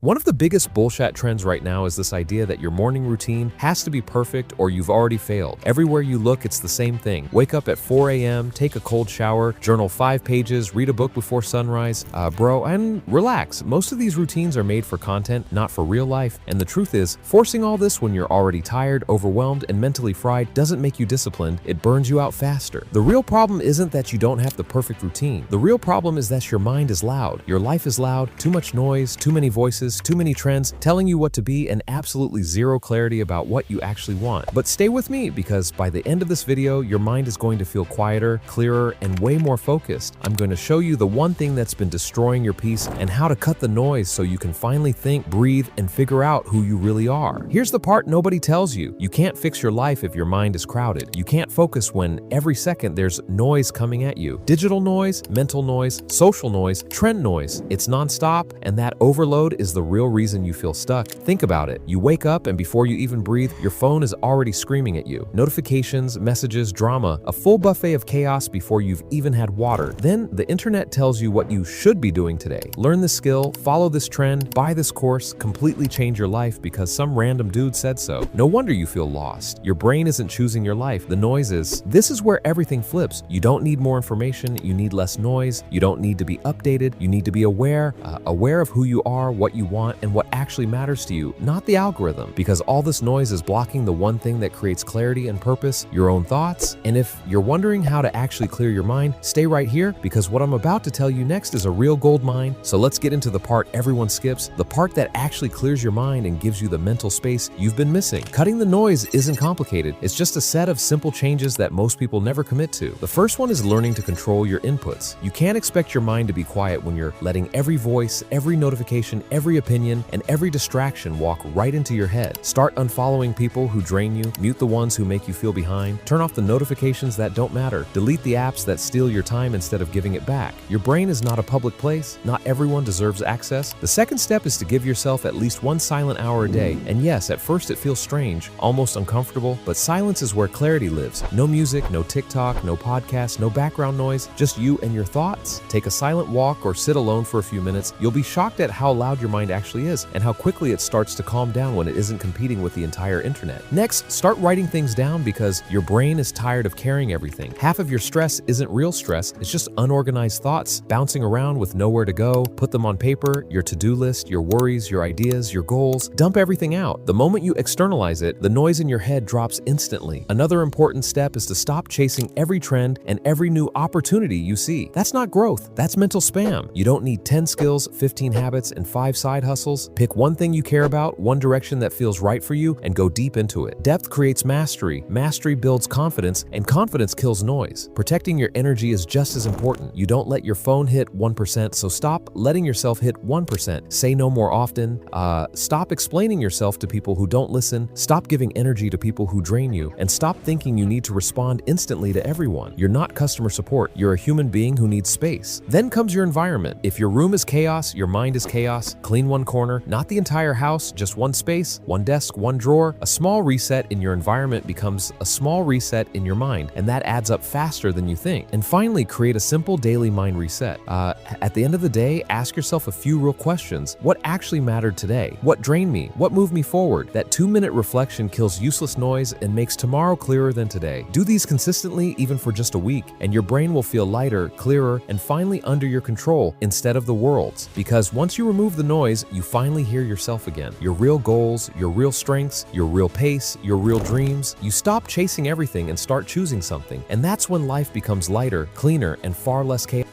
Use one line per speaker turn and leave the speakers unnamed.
One of the biggest bullshit trends right now is this idea that your morning routine has to be perfect or you've already failed. Everywhere you look, it's the same thing. Wake up at 4 a.m., take a cold shower, journal 5 pages, read a book before sunrise, and relax. Most of these routines are made for content, not for real life. And the truth is, forcing all this when you're already tired, overwhelmed, and mentally fried doesn't make you disciplined, it burns you out faster. The real problem isn't that you don't have the perfect routine. The real problem is that your mind is loud. Your life is loud, too much noise, too many voices, too many trends telling you what to be, and absolutely zero clarity about what you actually want. But stay with me, because by the end of this video, your mind is going to feel quieter, clearer, and way more focused. I'm going to show you the one thing that's been destroying your peace and how to cut the noise so you can finally think, breathe, and figure out who you really are. Here's the part nobody tells you. You can't fix your life if your mind is crowded. You can't focus when every second there's noise coming at you. Digital noise, mental noise, social noise, trend noise. It's nonstop, and that overload is the real reason you feel stuck. Think about it. You wake up, and before you even breathe, your phone is already screaming at you. Notifications, messages, drama, a full buffet of chaos before you've even had water. Then the internet tells you what you should be doing today. Learn this skill, follow this trend, buy this course, completely change your life because some random dude said so. No wonder you feel lost. Your brain isn't choosing your life. The noise is. This is where everything flips. You don't need more information. You need less noise. You don't need to be updated. You need to be aware of who you are, what you want, and what actually matters to you, not the algorithm, because all this noise is blocking the one thing that creates clarity and purpose, your own thoughts. And if you're wondering how to actually clear your mind, stay right here, because what I'm about to tell you next is a real gold mine. So let's get into the part everyone skips, the part that actually clears your mind and gives you the mental space you've been missing. Cutting the noise isn't complicated. It's just a set of simple changes that most people never commit to. The first one is learning to control your inputs. You can't expect your mind to be quiet when you're letting every voice, every notification, every opinion, and every distraction walk right into your head. Start unfollowing people who drain you, mute the ones who make you feel behind, turn off the notifications that don't matter, delete the apps that steal your time instead of giving it back. Your brain is not a public place. Not everyone deserves access. The second step is to give yourself at least one silent hour a day. And yes, at first it feels strange, almost uncomfortable, but silence is where clarity lives. No music, no TikTok, no podcast, no background noise, just you and your thoughts. Take a silent walk or sit alone for a few minutes. You'll be shocked at how loud your mind actually is and how quickly it starts to calm down when it isn't competing with the entire internet. Next, start writing things down, because your brain is tired of carrying everything. Half of your stress isn't real stress, it's just unorganized thoughts bouncing around with nowhere to go. Put them on paper, your to-do list, your worries, your ideas, your goals. Dump everything out. The moment you externalize it, the noise in your head drops instantly. Another important step is to stop chasing every trend and every new opportunity you see. That's not growth, that's mental spam. You don't need 10 skills, 15 habits, and 5 side hustles. Pick one thing you care about, one direction that feels right for you, and go deep into it. Depth creates mastery. Mastery builds confidence, and confidence kills noise. Protecting your energy is just as important. You don't let your phone hit 1%, so stop letting yourself hit 1%. Say no more often. Stop explaining yourself to people who don't listen. Stop giving energy to people who drain you, and stop thinking you need to respond instantly to everyone. You're not customer support. You're a human being who needs space. Then comes your environment. If your room is chaos, your mind is chaos. Clean one corner, not the entire house, just one space, one desk, one drawer. A small reset in your environment becomes a small reset in your mind, and that adds up faster than you think. And finally, create a simple daily mind reset. At the end of the day, ask yourself a few real questions. What actually mattered today? What drained me? What moved me forward? That 2-minute reflection kills useless noise and makes tomorrow clearer than today. Do these consistently, even for just a week, and your brain will feel lighter, clearer, and finally under your control instead of the world's. Because once you remove the noise, you finally hear yourself again. Your real goals, your real strengths, your real pace, your real dreams. You stop chasing everything and start choosing something. And that's when life becomes lighter, cleaner, and far less chaotic.